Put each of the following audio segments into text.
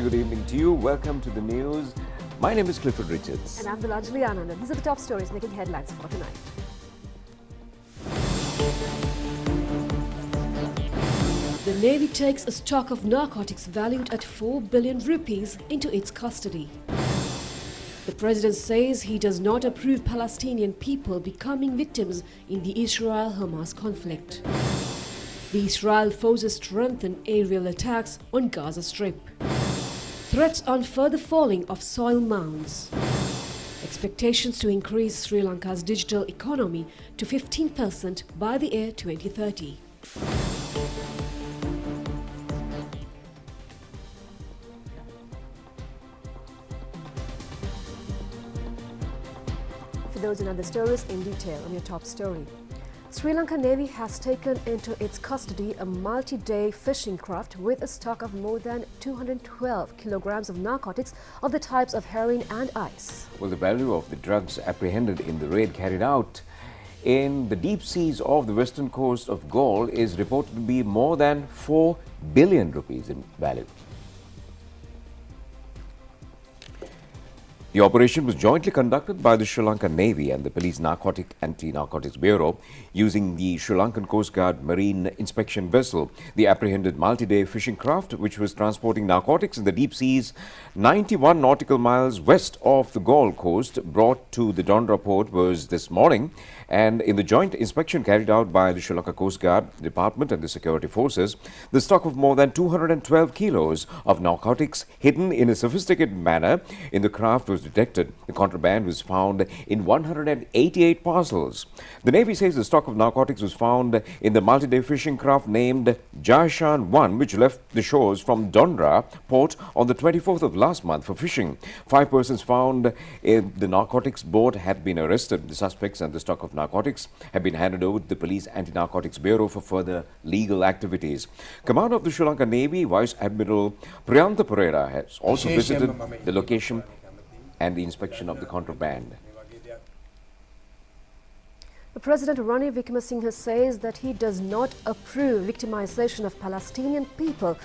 good evening to you. Welcome to the news. My name is Clifford Richards. And I'm Vilanjali Anand. These are the top stories making headlines for tonight. The Navy takes a stock of narcotics valued at 4 billion rupees into its custody. The president says he does not approve Palestinian people becoming victims in the Israel-Hamas conflict. The Israel forces strengthen aerial attacks on Gaza Strip. Threats on further falling of soil mounds. Expectations to increase Sri Lanka's digital economy to 15% by the year 2030. For those and other stories in detail on your top story. Sri Lanka Navy has taken into its custody a multi-day fishing craft with a stock of more than 212 kilograms of narcotics of the types of heroin and ice. Well, the value of the drugs apprehended in the raid carried out in the deep seas of the western coast of Galle is reported to be more than 4 billion rupees in value. The operation was jointly conducted by the Sri Lankan Navy and the Police Anti-Narcotics Bureau using the Sri Lankan Coast Guard marine inspection vessel. The apprehended multi-day fishing craft, which was transporting narcotics in the deep seas 91 nautical miles west of the Galle coast, brought to the Dondra port was this morning. And in the joint inspection carried out by the Sri Lanka Coast Guard Department and the security forces, the stock of more than 212 kilos of narcotics hidden in a sophisticated manner in the craft was detected. The contraband was found in 188 parcels. The Navy says the stock of narcotics was found in the multi-day fishing craft named Jaishan 1, which left the shores from Dondra port on the 24th of last month for fishing. 5 persons found in the narcotics boat had been arrested. The suspects and the stock of narcotics have been handed over to the Police Anti-Narcotics Bureau for further legal activities. Commander of the Sri Lanka Navy, Vice Admiral Priyantha Pereira, has also visited the location and the inspection of the contraband. The President Ranil Wickremesinghe says that he does not approve victimization of Palestinian people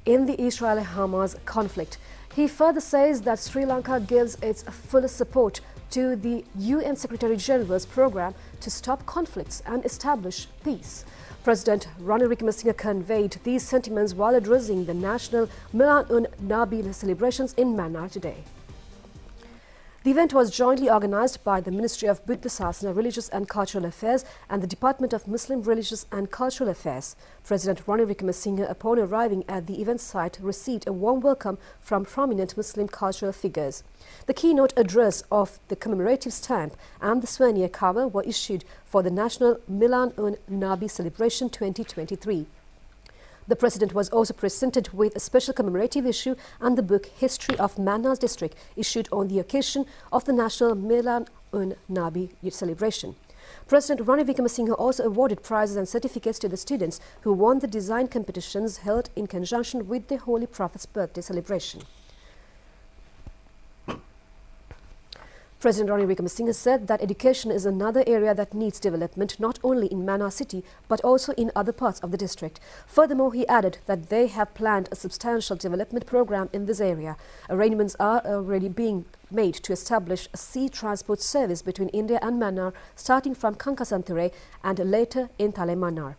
in the Israel-Hamas conflict. He further says that Sri Lanka gives its fullest support to the UN Secretary General's program to stop conflicts and establish peace. President Ranil Wickremesinghe conveyed these sentiments while addressing the National Milan un Nabi celebrations in Mannar today. The event was jointly organized by the Ministry of Buddha Sasana, Religious and Cultural Affairs and the Department of Muslim Religious and Cultural Affairs. President Ranil Wickremesinghe, upon arriving at the event site, received a warm welcome from prominent Muslim cultural figures. The keynote address of the commemorative stamp and the souvenir cover were issued for the National Milan un Nabi Celebration 2023. The President was also presented with a special commemorative issue and the book History of Mannar District, issued on the occasion of the National Milan un Nabi celebration. President Ranil Wickremesinghe also awarded prizes and certificates to the students who won the design competitions held in conjunction with the Holy Prophet's birthday celebration. President Ranil Wickremesinghe said that education is another area that needs development not only in Mannar city but also in other parts of the district. Furthermore, he added that they have planned a substantial development program in this area. Arrangements are already being made to establish a sea transport service between India and Mannar, starting from Kankasanture and later in Thale Mannar.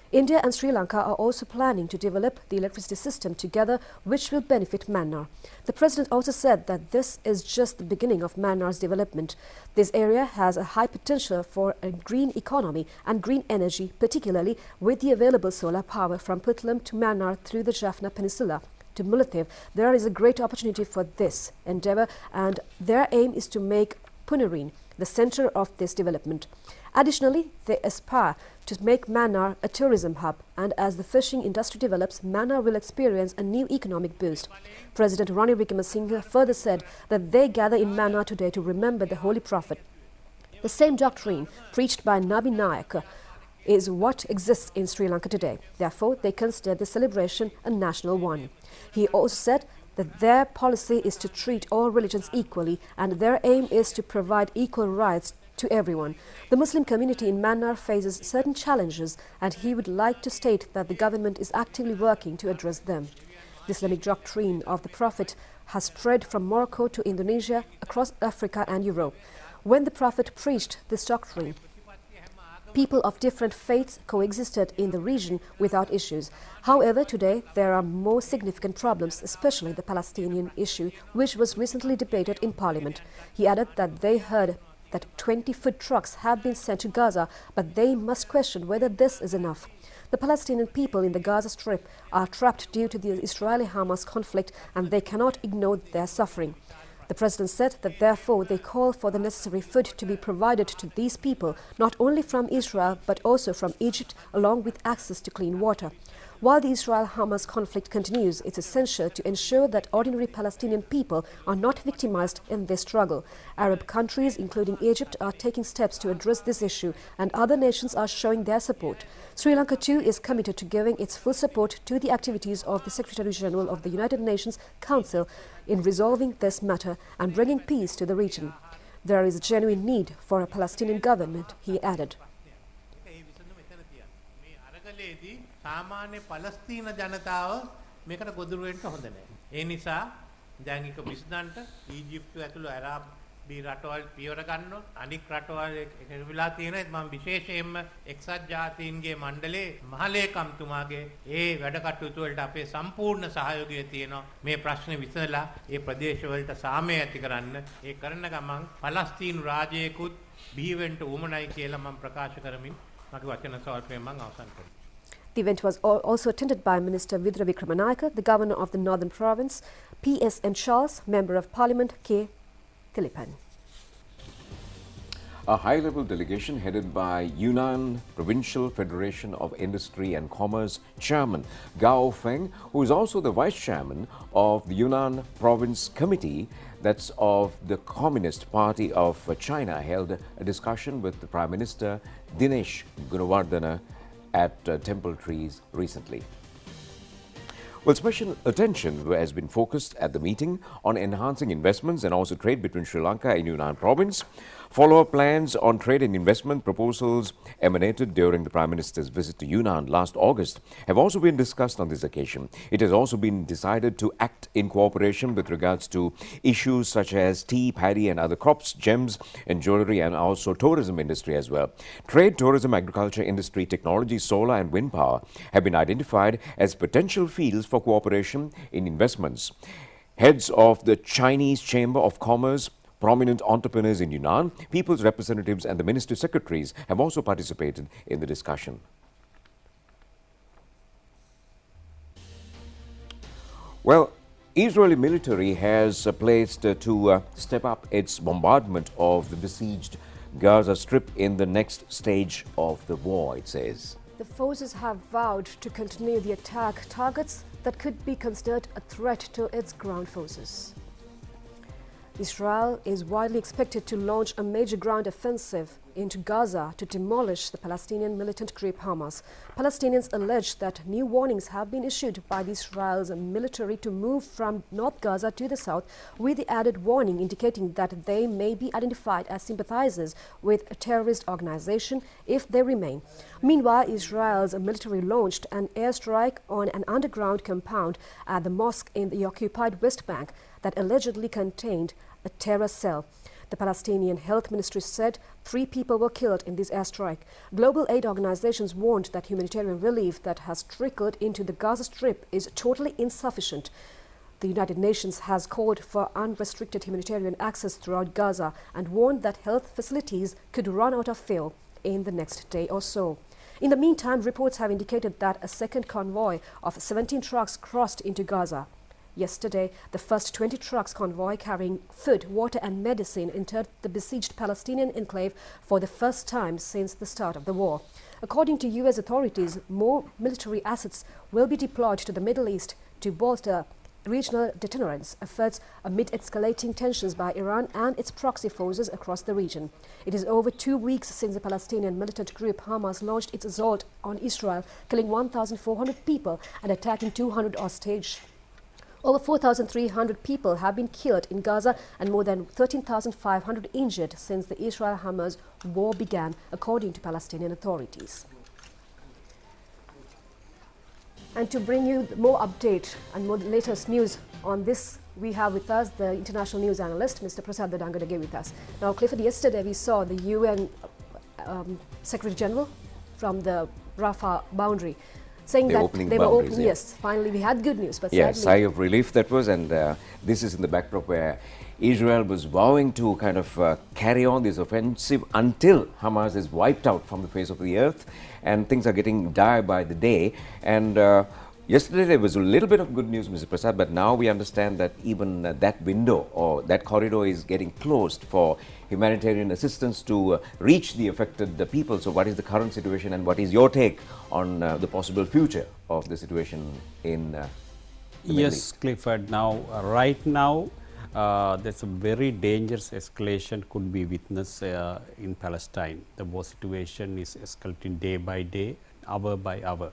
India and Sri Lanka are also planning to develop the electricity system together, which will benefit Mannar. The President also said that this is just the beginning of Mannar's development. This area has a high potential for a green economy and green energy, particularly with the available solar power from Putlam to Mannar through the Jaffna Peninsula to Mullaitivu. There is a great opportunity for this endeavour, and their aim is to make Punarine the centre of this development. Additionally, they aspire to make Mannar a tourism hub, and as the fishing industry develops, Mannar will experience a new economic boost. President Ranil Wickremesinghe further said that they gather in Mannar today to remember the Holy Prophet. The same doctrine preached by Nabi Nayak is what exists in Sri Lanka today. Therefore, they consider the celebration a national one. He also said that their policy is to treat all religions equally, and their aim is to provide equal rights to everyone. The Muslim community in Mannar faces certain challenges, and he would like to state that the government is actively working to address them. The Islamic doctrine of the Prophet has spread from Morocco to Indonesia, across Africa and Europe. When the Prophet preached this doctrine, people of different faiths coexisted in the region without issues. However, today there are more significant problems, especially the Palestinian issue, which was recently debated in Parliament. He added that they heard that 20 food trucks have been sent to Gaza, but they must question whether this is enough. The Palestinian people in the Gaza Strip are trapped due to the Israeli-Hamas conflict, and they cannot ignore their suffering. The president said that therefore they call for the necessary food to be provided to these people, not only from Israel but also from Egypt, along with access to clean water. While the Israel-Hamas conflict continues, it's essential to ensure that ordinary Palestinian people are not victimized in this struggle. Arab countries, including Egypt, are taking steps to address this issue, and other nations are showing their support. Sri Lanka too is committed to giving its full support to the activities of the Secretary-General of the United Nations Council in resolving this matter and bringing peace to the region. There is a genuine need for a Palestinian government, he added. සාමාන්‍ය පලස්තීන ජනතාව මේකට ගොදුරු වෙන්න හොඳ නැහැ. ඒ නිසා දැන් එක විසඳන්න ඊජිප්තු ඇතුළු අරාබ් රටවල් පියවර ගන්නවා. අනික් රටවල් එක වෙලා තියෙනවා. මම විශේෂයෙන්ම එක්සත් ජාතීන්ගේ මණ්ඩලයේ මහලේකම්තුමාගේ ඒ වැඩ කටයුතු වලට අපේ සම්පූර්ණ සහයෝගය තියෙනවා. මේ ප්‍රශ්නේ විසඳලා ඒ ප්‍රදේශවලට සාමය ඇති කරන්න. ඒ කරන ගමන් පලස්තීන රාජ්‍යයකුත් බිහි වෙන්න උවමනයි කියලා මම ප්‍රකාශ කරමින් මගේ වචන සල්පයෙන් මම අවසන් කරනවා. The event was also attended by Minister Vidra Vikramanayake, the Governor of the Northern Province, P.S.N. Charles, Member of Parliament K. Tilipan. A high-level delegation headed by Yunnan Provincial Federation of Industry and Commerce Chairman Gao Feng, who is also the Vice Chairman of the Yunnan Province Committee, that's of the Communist Party of China, held a discussion with the Prime Minister Dinesh Gunawardena at Temple Trees recently. Well, special attention has been focused at the meeting on enhancing investments and also trade between Sri Lanka and Yunnan Province. Follow-up plans on trade and investment proposals emanated during the Prime Minister's visit to Yunnan last August have also been discussed on this occasion. It has also been decided to act in cooperation with regards to issues such as tea, paddy and other crops, gems and jewellery, and also tourism industry as well. Trade, tourism, agriculture, industry, technology, solar and wind power have been identified as potential fields for cooperation in investments. Heads of the Chinese Chamber of Commerce, prominent entrepreneurs in Yunnan, people's representatives and the ministry secretaries have also participated in the discussion. Well, Israeli military has pledged to step up its bombardment of the besieged Gaza Strip in the next stage of the war, it says. The forces have vowed to continue the attack targets that could be considered a threat to its ground forces. Israel is widely expected to launch a major ground offensive into Gaza to demolish the Palestinian militant group Hamas. Palestinians allege that new warnings have been issued by Israel's military to move from North Gaza to the south, with the added warning indicating that they may be identified as sympathizers with a terrorist organization if they remain. Meanwhile, Israel's military launched an airstrike on an underground compound at the mosque in the occupied West Bank that allegedly contained a terror cell. The Palestinian Health Ministry said 3 people were killed in this airstrike. Global aid organizations warned that humanitarian relief that has trickled into the Gaza Strip is totally insufficient. The United Nations has called for unrestricted humanitarian access throughout Gaza and warned that health facilities could run out of fuel in the next day or so. In the meantime, reports have indicated that a second convoy of 17 trucks crossed into Gaza. Yesterday, the first 20 trucks convoy carrying food, water and medicine entered the besieged Palestinian enclave for the first time since the start of the war. According to U.S. authorities, more military assets will be deployed to the Middle East to bolster regional deterrence efforts amid escalating tensions by Iran and its proxy forces across the region. It is over 2 weeks since the Palestinian militant group Hamas launched its assault on Israel, killing 1,400 people and attacking 200 hostages. Over 4,300 people have been killed in Gaza and more than 13,500 injured since the Israel-Hamas war began, according to Palestinian authorities. And to bring you more update and more latest news on this, we have with us the international news analyst, Mr. Prasad Dadangadage with us. Now, Clifford, yesterday we saw the UN Secretary General from the Rafah boundary saying that they were opening. Yes, finally we had good news. But yes, sigh of relief that was, and this is in the backdrop where Israel was vowing to kind of carry on this offensive until Hamas is wiped out from the face of the earth, and things are getting dire by the day. And yesterday there was a little bit of good news, Mr. Prasad, but now we understand that even that window or that corridor is getting closed for humanitarian assistance to reach the affected people. So what is the current situation, and what is your take on the possible future of the situation in the Middle East? Clifford, now right now there's a very dangerous escalation could be witnessed in Palestine. The war situation is escalating day by day, hour by hour.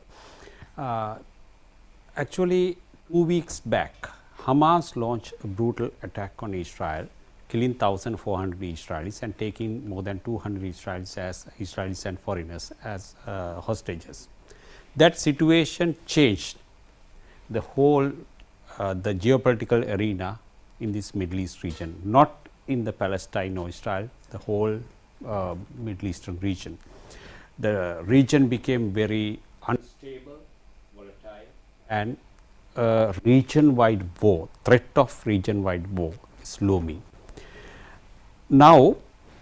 Actually, 2 weeks back, Hamas launched a brutal attack on Israel, killing 1,400 Israelis and taking more than 200 Israelis and foreigners as hostages. That situation changed the whole the geopolitical arena in this Middle East region, not in the Palestine or Israel, the whole Middle Eastern region. The region became very unstable, volatile, and region-wide war, threat of region-wide war is looming. Now,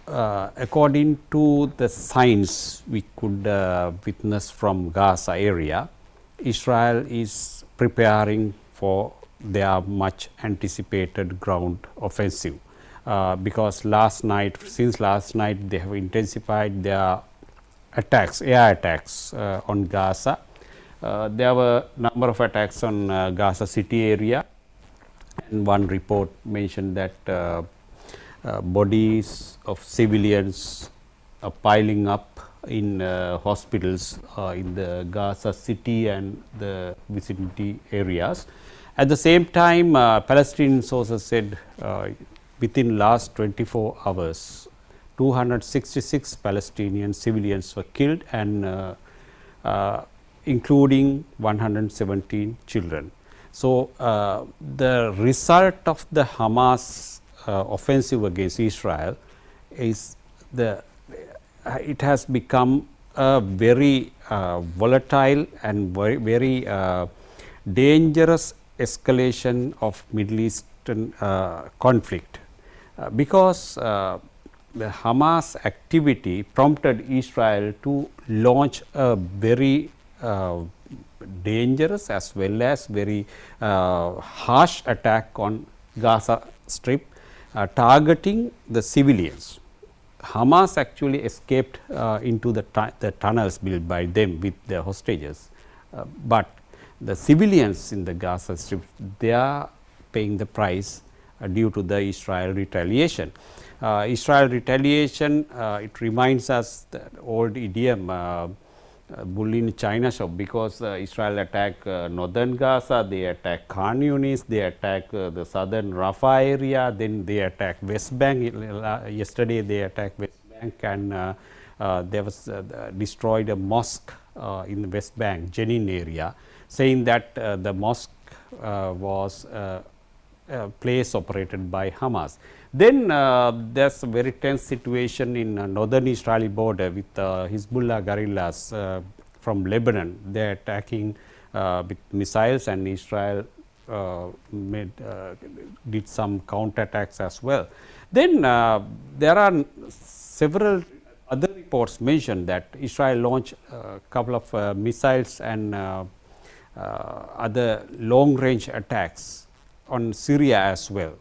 according to the signs we could witness from Gaza area, Israel is preparing for their much anticipated ground offensive, because since last night they have intensified their attacks, air attacks on Gaza. There were a number of attacks on Gaza city area, and one report mentioned that bodies of civilians are piling up in hospitals in the Gaza city and the vicinity areas. At the same time, Palestinian sources said within last 24 hours, 266 Palestinian civilians were killed, and including 117 children. So, the result of the Hamas offensive against Israel is it has become a very volatile and very dangerous escalation of Middle Eastern conflict, because the Hamas activity prompted Israel to launch a very dangerous as well as very harsh attack on Gaza Strip, targeting the civilians. Hamas actually escaped into the tunnels built by them with their hostages, but the civilians in the Gaza Strip, they are paying the price due to the Israel retaliation. Israel retaliation, it reminds us the old idiom, bull in China shop, because Israel attacked northern Gaza, they attacked Khan Yunis, they attacked the southern Rafah area, then they attacked West Bank. Yesterday they attacked West Bank, and there was destroyed a mosque in the West Bank, Jenin area, saying that the mosque was a place operated by Hamas. Then there is a very tense situation in northern Israeli border with Hezbollah guerrillas from Lebanon. They are attacking with missiles, and Israel did some counterattacks as well. Then there are several other reports mentioned that Israel launched a couple of missiles and other long range attacks on Syria as well.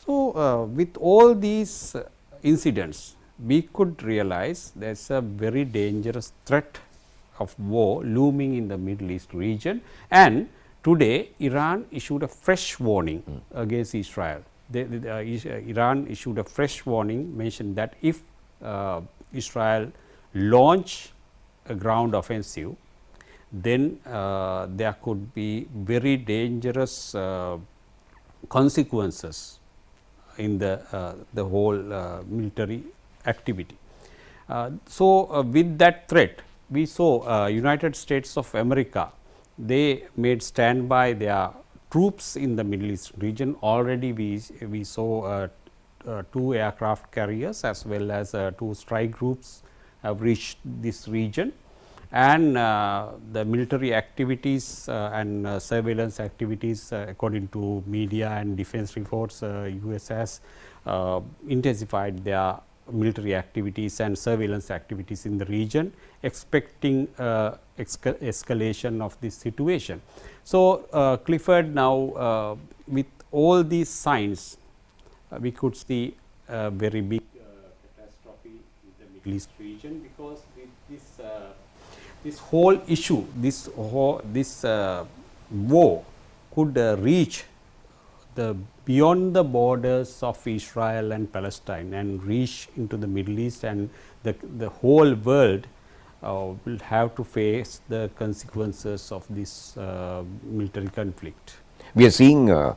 So, with all these incidents, we could realize there is a very dangerous threat of war looming in the Middle East region, and today Iran issued a fresh warning against Israel. Iran issued a fresh warning, mentioned that if Israel launch a ground offensive, then there could be very dangerous consequences in the whole military activity. So, with that threat, we saw United States of America they made standby their troops in the Middle East region. Already we saw 2 aircraft carriers as well as 2 strike groups have reached this region, and the military activities and surveillance activities, according to media and defense reports, US has intensified their military activities and surveillance activities in the region, expecting escalation of this situation. So, Clifford, now with all these signs, we could see a very big catastrophe in the Middle East region, because this whole issue, this war could reach beyond the borders of Israel and Palestine and reach into the Middle East, and the whole world will have to face the consequences of this military conflict. We are seeing the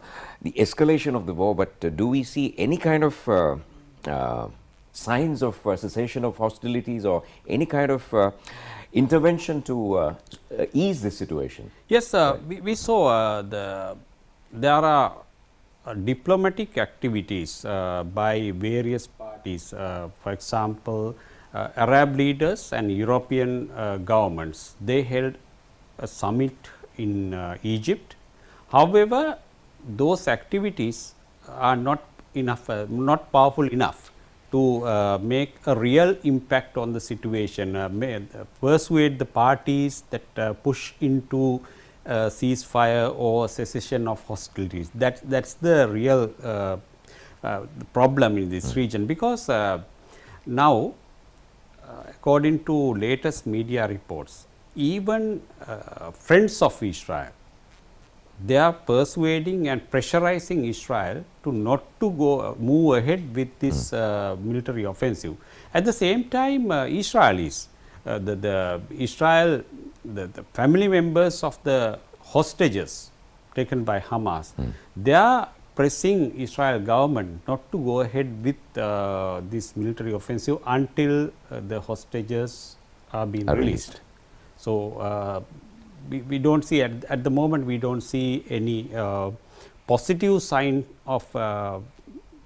escalation of the war, but do we see any kind of signs of cessation of hostilities or any kind of intervention to ease this situation? Yes, we saw there are diplomatic activities by various parties. For example, Arab leaders and European governments, they held a summit in Egypt. However, those activities are not enough, not powerful enough to make a real impact on the situation, persuade the parties that push into ceasefire or cessation of hostilities. That's the real problem in this region, because now, according to latest media reports, even friends of Israel, they are persuading and pressurizing Israel to not to move ahead with this military offensive. At the same time, Israelis, the family members of the hostages taken by Hamas, they are pressing Israel government not to go ahead with this military offensive until the hostages are being released. So, we do not see at the moment, we do not see any positive sign of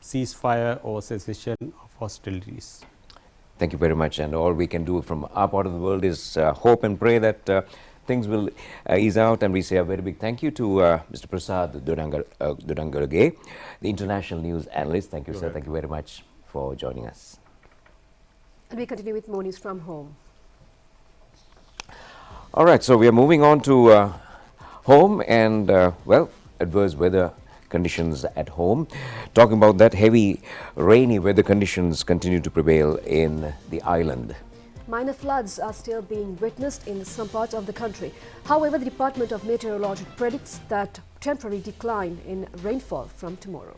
ceasefire or cessation of hostilities. Thank you very much, and all we can do from our part of the world is hope and pray that things will ease out, and we say a very big thank you to Mr. Prasad Durangarage, the international news analyst. Thank you, sir. Thank you very much for joining us. And we continue with more news from home. All right, so we are moving on to home and, well, adverse weather conditions at home. Talking about that, heavy rainy weather conditions continue to prevail in the island. Minor floods are still being witnessed in some parts of the country. However, the Department of Meteorology predicts that temporary decline in rainfall from tomorrow.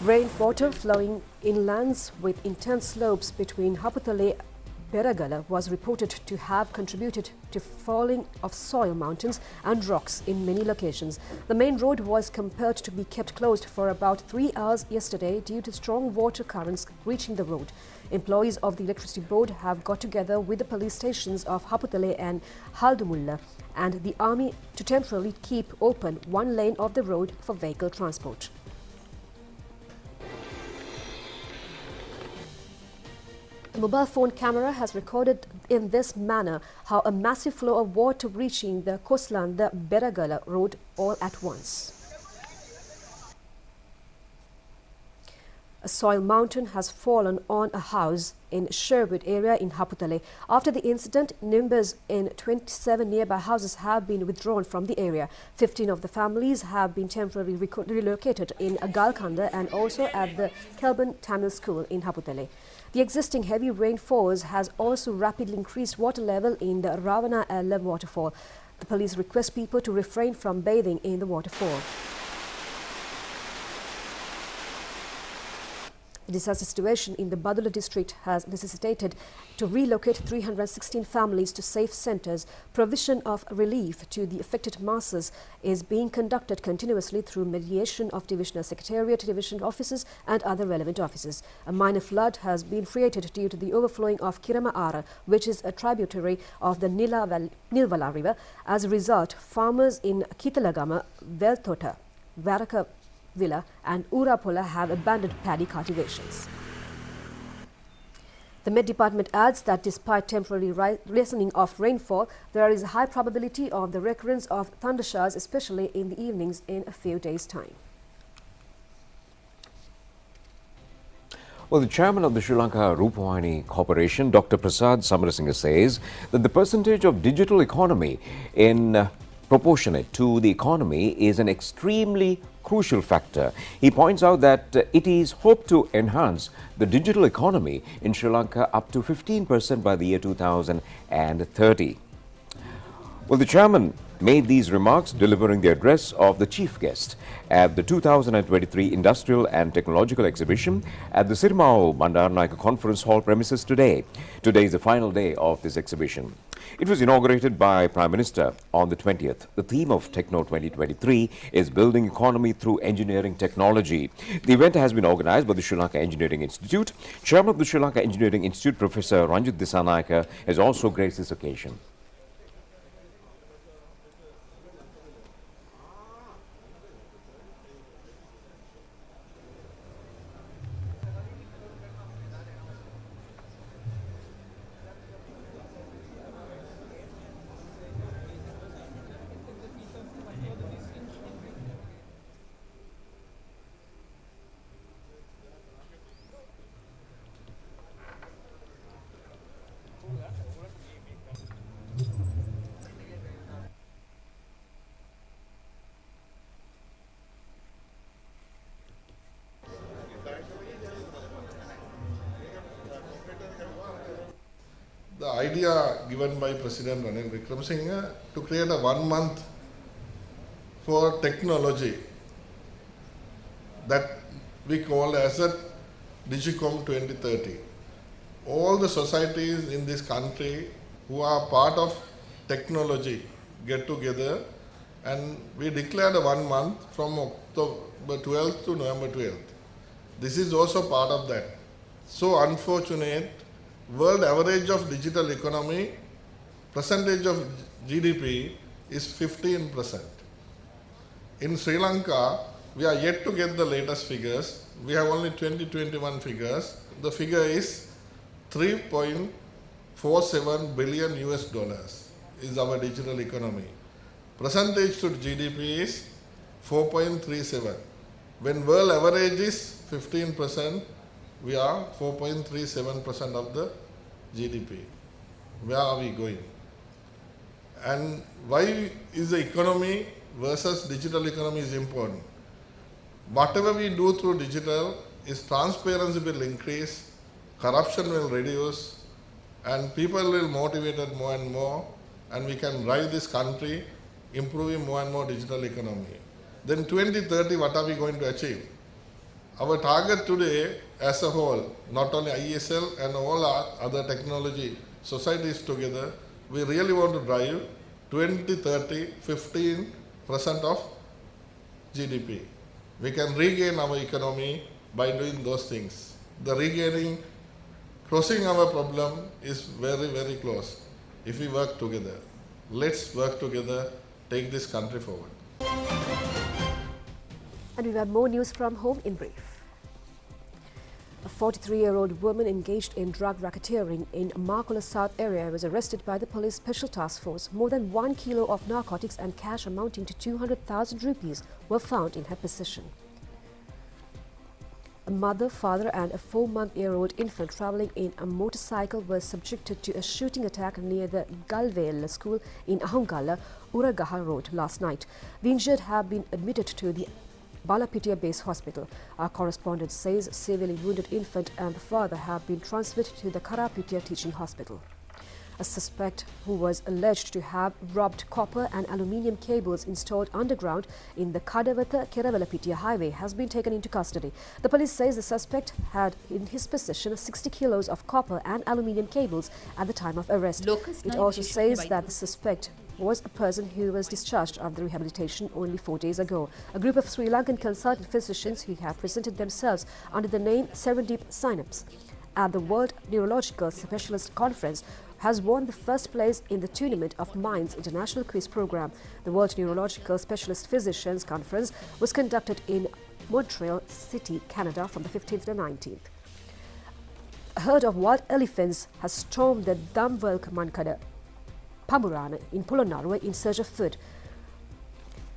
Rainwater flowing inlands with intense slopes between Haputale Beragala was reported to have contributed to falling of soil mountains and rocks in many locations. The main road was compelled to be kept closed for about 3 hours yesterday due to strong water currents reaching the road. Employees of the electricity board have got together with the police stations of Haputale and Haldumulla and the army to temporarily keep open one lane of the road for vehicle transport. A mobile phone camera has recorded in this manner how a massive flow of water reaching the Koslanda Beragala road all at once. A soil mountain has fallen on a house in Sherwood area in Haputale. After the incident, numbers in 27 nearby houses have been withdrawn from the area. 15 of the families have been temporarily relocated in Agalkanda and also at the Kelban Tamil School in Haputale. The existing heavy rainfalls has also rapidly increased water level in the Ravana Ella waterfall. The police request people to refrain from bathing in the waterfall. The disaster situation in the Badula district has necessitated to relocate 316 families to safe centres. Provision of relief to the affected masses is being conducted continuously through mediation of Divisional Secretariat, Division offices and other relevant offices. A minor flood has been created due to the overflowing of Kirama Ara, which is a tributary of the Nilvala River. As a result, farmers in Kitalagama, Veltota, Varaka Villa and Urapola have abandoned paddy cultivations. The Met Department adds that despite temporary lessening of rainfall, there is a high probability of the recurrence of thundershowers, especially in the evenings in a few days' time. Well, the chairman of the Sri Lanka Rupavahini Corporation, Dr. Prasad Samarasinghe, says that the percentage of digital economy in proportionate to the economy is an extremely crucial factor. He points out that it is hoped to enhance the digital economy in Sri Lanka up to 15% by the year 2030. Well, the chairman made these remarks delivering the address of the chief guest at the 2023 Industrial and Technological Exhibition at the Sirmao Bandaranaike Conference Hall premises today. Today is the final day of this exhibition. It was inaugurated by Prime Minister on the 20th. The theme of Techno 2023 is Building Economy Through Engineering Technology. The event has been organized by the Sri Lanka Engineering Institute. Chairman of the Sri Lanka Engineering Institute, Professor Ranjit Dissanayake, has also graced this occasion. The idea given by President Ranil Wickremesinghe to create a 1 month for technology that we call as a Digicom 2030. All the societies in this country who are part of technology get together, and we declared a 1 month from October 12th to November 12th. This is also part of that. So unfortunate, world average of digital economy, percentage of GDP is 15%. In Sri Lanka, we are yet to get the latest figures. We have only 2021 figures. The figure is 3.47 billion US dollars is our digital economy. Percentage to GDP is 4.37. When world average is 15%, we are 4.37% of the GDP. Where are we going? And why is the economy versus digital economy is important? Whatever we do through digital is transparency will increase, corruption will reduce, and people will motivated more and more, and we can drive this country improving more and more digital economy. Then 2030, what are we going to achieve? Our target today as a whole, not only ISL and all our other technology societies together, we really want to drive 2030, 15% of GDP. We can regain our economy by doing those things. The regaining, crossing our problem is very, very close if we work together. Let's work together, take this country forward. And we have more news from home in brief. A 43-year-old woman engaged in drug racketeering in Markola South area was arrested by the police special task force. More than 1 kilo of narcotics and cash amounting to 200,000 rupees were found in her possession. A mother, father and a 4-month-old infant travelling in a motorcycle were subjected to a shooting attack near the Galvela school in Ahongala, Uragaha Road last night. The injured have been admitted to the Balapitia Base Hospital. Our correspondent says severely wounded infant and the father have been transferred to the Karapitia Teaching Hospital. A suspect who was alleged to have robbed copper and aluminium cables installed underground in the Kadawatha-Kerawalapitiya highway has been taken into custody. The police says the suspect had in his possession 60 kilos of copper and aluminium cables at the time of arrest. It also says that the suspect was a person who was discharged after rehabilitation only 4 days ago. A group of Sri Lankan consultant physicians who have presented themselves under the name Serendeep Synapse at the World Neurological Specialist Conference has won the first place in the Tournament of Minds International Quiz Program. The World Neurological Specialist Physicians Conference was conducted in Montreal City, Canada from the 15th to the 19th. A herd of wild elephants has stormed the Damwalk Mankada Pamurana in Polonnaruwa in search of food.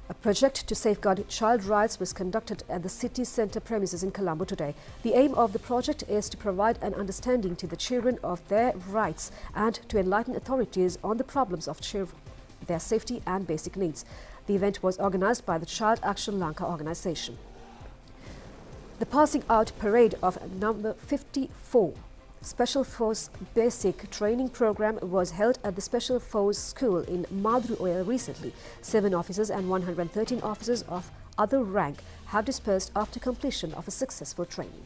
A project to safeguard child rights was conducted at the city centre premises in Colombo today. The aim of the project is to provide an understanding to the children of their rights and to enlighten authorities on the problems of children, their safety and basic needs. The event was organised by the Child Action Lanka organisation. The passing out parade of number 54 Special Force Basic Training Program was held at the Special Force School in Madhuoya recently. 7 officers and 113 officers of other rank have dispersed after completion of a successful training.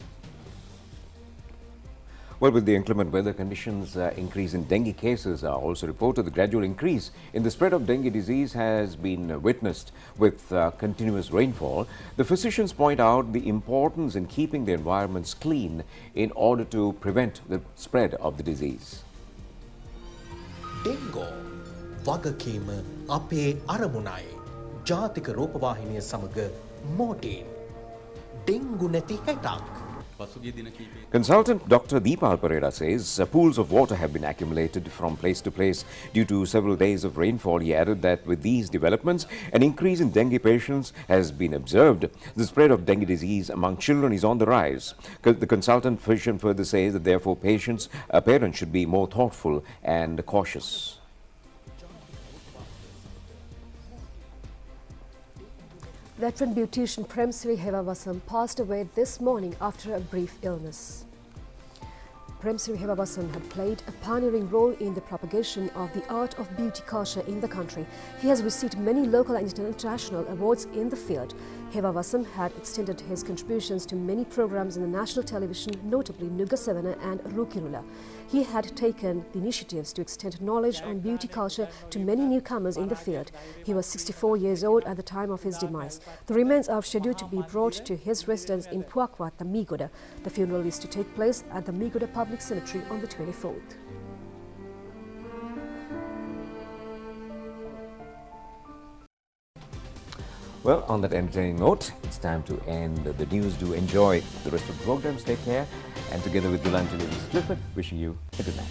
Well, with the inclement weather conditions, increase in dengue cases are also reported. The gradual increase in the spread of dengue disease has been witnessed with continuous rainfall. The physicians point out the importance in keeping the environments clean in order to prevent the spread of the disease. Dengue වගකීම අපේ අරමුණයි. ජාතික රූපවාහිනිය සමග මෝටීන්. Dengue නැති හැටක්. Consultant Dr. Deepal Pereira says pools of water have been accumulated from place to place due to several days of rainfall. He added that with these developments, an increase in dengue patients has been observed. The spread of dengue disease among children is on the rise. The consultant physician further says that therefore parents should be more thoughtful and cautious. Veteran beautician Prem Sri Hevavasam passed away this morning after a brief illness. Prem Sri Hevavasam had played a pioneering role in the propagation of the art of beauty culture in the country. He has received many local and international awards in the field. Hevavasam had extended his contributions to many programs in the national television, notably Nugasavana and Rukirula. He had taken the initiatives to extend knowledge on beauty culture to many newcomers in the field. He was 64 years old at the time of his demise. The remains are scheduled to be brought to his residence in Puakwata, Migoda. The funeral is to take place at the Migoda Public Cemetery on the 24th. Well, on that entertaining note, it's time to end the news. Do enjoy the rest of the programs. Take care. And together with Dulanjali, this is Clifford wishing you a good night.